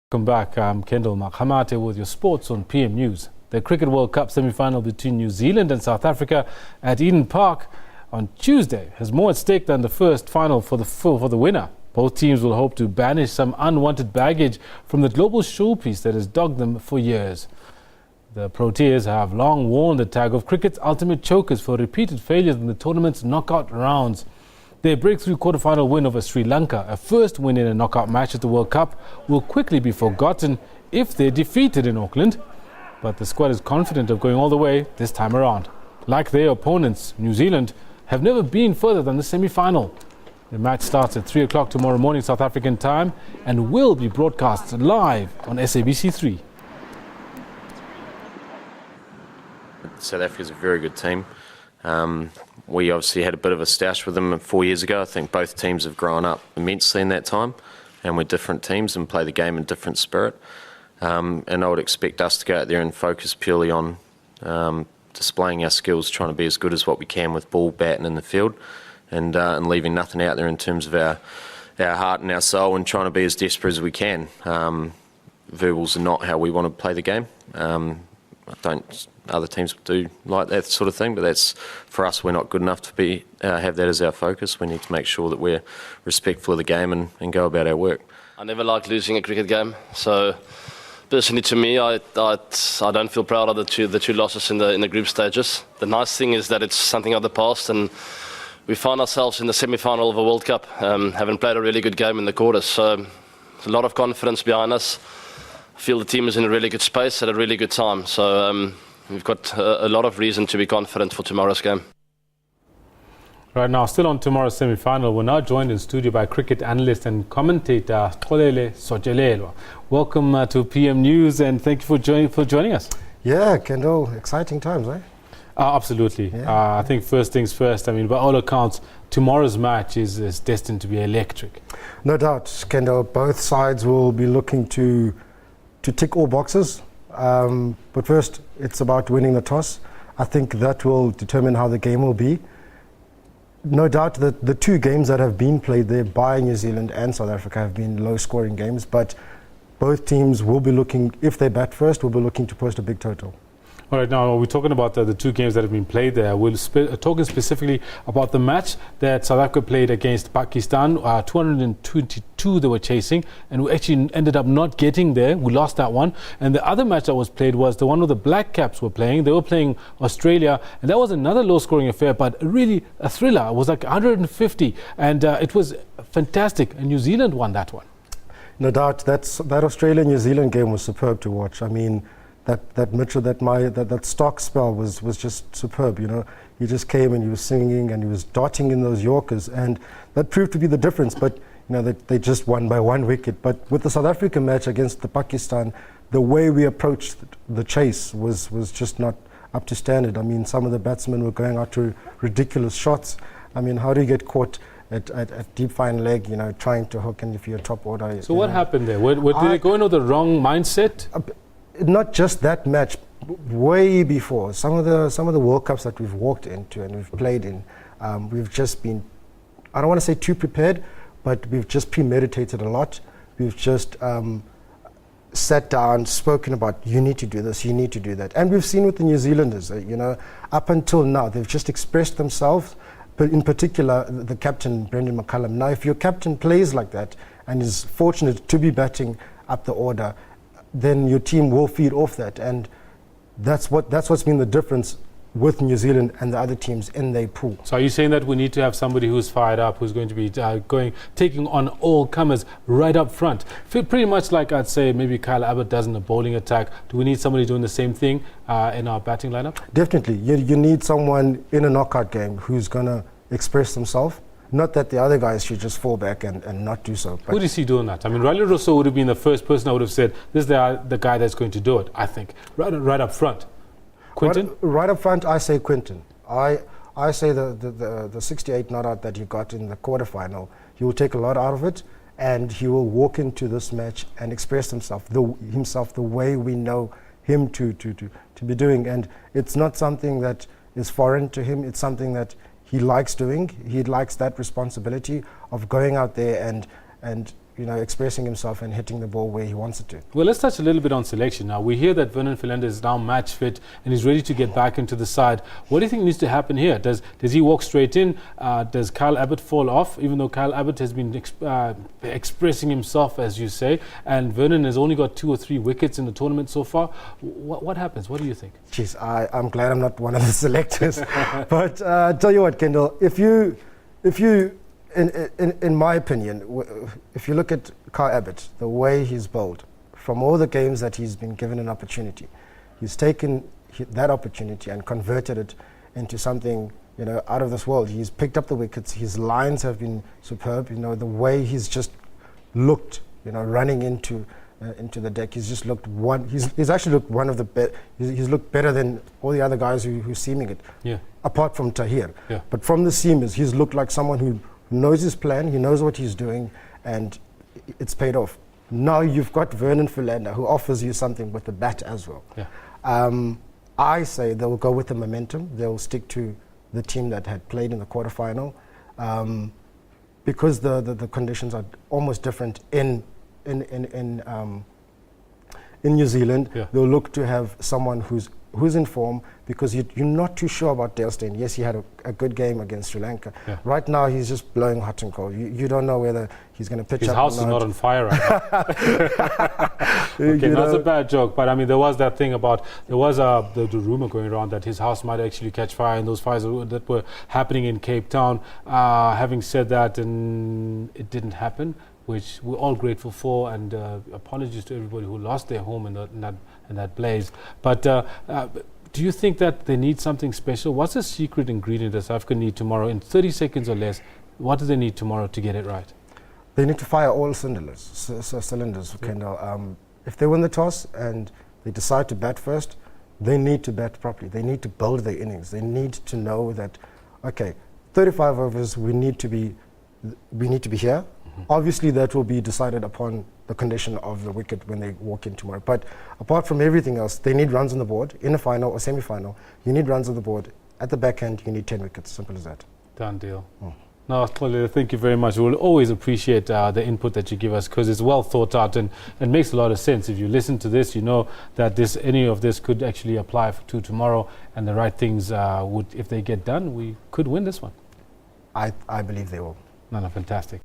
Welcome back. I'm Kendall Makhamate with your sports on PM News. The Cricket World Cup semi-final between New Zealand and South Africa at Eden Park on Tuesday has more at stake than the first final for the winner. Both teams will hope to banish some unwanted baggage from the global showpiece that has dogged them for years. The Proteas have long worn the tag of cricket's ultimate chokers for repeated failures in the tournament's knockout rounds. Their breakthrough quarter-final win over Sri Lanka, a first win in a knockout match at the World Cup, will quickly be forgotten if they're defeated in Auckland. But the squad is confident of going all the way this time around. Like their opponents, New Zealand have never been further than the semi-final. The match starts at 3 o'clock tomorrow morning South African time and will be broadcast live on SABC 3. South Africa's a very good team. We obviously had a bit of a stoush with them 4 years ago. I think both teams have grown up immensely in that time, and we're different teams and play the game in different spirit. And I would expect us to go out there and focus purely on displaying our skills, trying to be as good as what we can with ball, bat and in the field, and leaving nothing out there in terms of our heart and our soul, and trying to be as desperate as we can. Verbals are not how we want to play the game. Other teams do like that sort of thing, but that's, for us, we're not good enough to have that as our focus. We need to make sure that we're respectful of the game and go about our work. I never like losing a cricket game, so personally to me, I don't feel proud of the two losses in the group stages. The nice thing is that it's something of the past, and we find ourselves in the semi-final of a World Cup, having played a really good game in the quarters, so there's a lot of confidence behind us. I feel the team is in a really good space at a really good time, so we've got a lot of reason to be confident for tomorrow's game. Right now, still on tomorrow's semi-final, we're now joined in studio by cricket analyst and commentator Sixolele Sotyelelwa. Welcome to PM News, and thank you for joining us. Yeah, Kendall, exciting times, eh? Absolutely. Yeah. I think first things first, I mean, by all accounts, tomorrow's match is destined to be electric. No doubt, Kendall. Both sides will be looking to tick all boxes. But first, it's about winning the toss. I think that will determine how the game will be. No doubt that the two games that have been played there by New Zealand and South Africa have been low-scoring games, but both teams will be looking, if they bat first, will be looking to post a big total. All right, now we're talking about the two games that have been played there. We're talking specifically about the match that South Africa played against Pakistan, 222 they were chasing, and we actually ended up not getting there. We lost that one. And the other match that was played was the one where the Black Caps were playing. They were playing Australia, and that was another low-scoring affair, but really a thriller. It was like 150, and it was fantastic, and New Zealand won that one. No doubt, that Australia-New Zealand game was superb to watch. I mean, that Mitchell, that stock spell was just superb. You know, he just came and he was singing and he was dotting in those Yorkers, and that proved to be the difference. But you know, they just won by 1 wicket. But with the South African match against the Pakistan, the way we approached the chase was just not up to standard. I mean, some of the batsmen were going out to ridiculous shots. I mean, how do you get caught at deep fine leg, you know, trying to hook in if you're top order? So what happened there? Did they go into the wrong mindset? Not just that match, way before. Some of the World Cups that we've walked into and we've played in, we've just been, I don't want to say too prepared, but we've just premeditated a lot. We've just sat down, spoken about, you need to do this, you need to do that. And we've seen with the New Zealanders, you know, up until now, they've just expressed themselves, but in particular, the captain, Brendan McCullum. Now, if your captain plays like that and is fortunate to be batting up the order, then your team will feed off that, and that's what's been the difference with New Zealand and the other teams in their pool. So are you saying that we need to have somebody who's fired up, who's going to be taking on all comers right up front? Pretty much like I'd say maybe Kyle Abbott does in a bowling attack. Do we need somebody doing the same thing in our batting lineup? Definitely. You need someone in a knockout game who's going to express themselves. Not that the other guys should just fall back and not do so. Who do you see doing that? I mean, Riley Rousseau would have been the first person I would have said, this is the guy that's going to do it, I think. Right up front. Quinton? Right up front, I say Quinton. I say the 68 not out that he got in the quarterfinal, he will take a lot out of it, and he will walk into this match and express himself the way we know him to be doing. And it's not something that is foreign to him. It's something that he likes doing. He likes that responsibility of going out there and expressing himself and hitting the ball where he wants it to. Well, let's touch a little bit on selection now. We hear that Vernon Philander is now match fit and he's ready to get back into the side. What do you think needs to happen here? Does he walk straight in? Does Kyle Abbott fall off, even though Kyle Abbott has been expressing himself, as you say, and Vernon has only got 2 or 3 wickets in the tournament so far? What happens? What do you think? Jeez, I'm glad I'm not one of the selectors. But tell you what, Kendall, if you in my opinion, if you look at Kyle Abbott, the way he's bowled, from all the games that he's been given an opportunity, he's taken that opportunity and converted it into something, out of this world. He's picked up the wickets. His lines have been superb. The way he's just looked, running into the deck. He's just looked he's actually looked one of the best. He's looked better than all the other guys who's seaming it. Yeah. Apart from Tahir. Yeah. But from the seamers, he's looked like someone who knows his plan. He knows what he's doing, and it's paid off. Now you've got Vernon Philander, who offers you something with the bat as well. Yeah. I say they'll go with the momentum. They'll stick to the team that had played in the quarterfinal, because the conditions are almost different in New Zealand. Yeah. They'll look to have someone who's in form, because you're not too sure about Dale Steyn. Yes, he had a good game against Sri Lanka. Yeah. Right now, he's just blowing hot and cold. You don't know whether he's going to pitch His up house or is not on fire right now. Okay, that's a bad joke, but I mean, there was that thing about, there was the rumor going around that his house might actually catch fire, and those fires that were happening in Cape Town. Having said that, and it didn't happen, which we're all grateful for, and apologies to everybody who lost their home in that blaze. But do you think that they need something special? What's the secret ingredient that South Africa need tomorrow in 30 seconds or less? What do they need tomorrow to get it right? They need to fire all cylinders, Kendall. If they win the toss and they decide to bat first, they need to bat properly. They need to build their innings. They need to know that, okay, 35 overs, we need to be here. Obviously, that will be decided upon the condition of the wicket when they walk in tomorrow. But apart from everything else, they need runs on the board in a final or semi-final. You need runs on the board. At the back end, you need 10 wickets. Simple as that. Done deal. No, Sixolele, thank you very much. We'll always appreciate the input that you give us, because it's well thought out and makes a lot of sense. If you listen to this, you know that any of this could actually apply to tomorrow, and the right things if they get done, we could win this one. I believe they will. No, fantastic.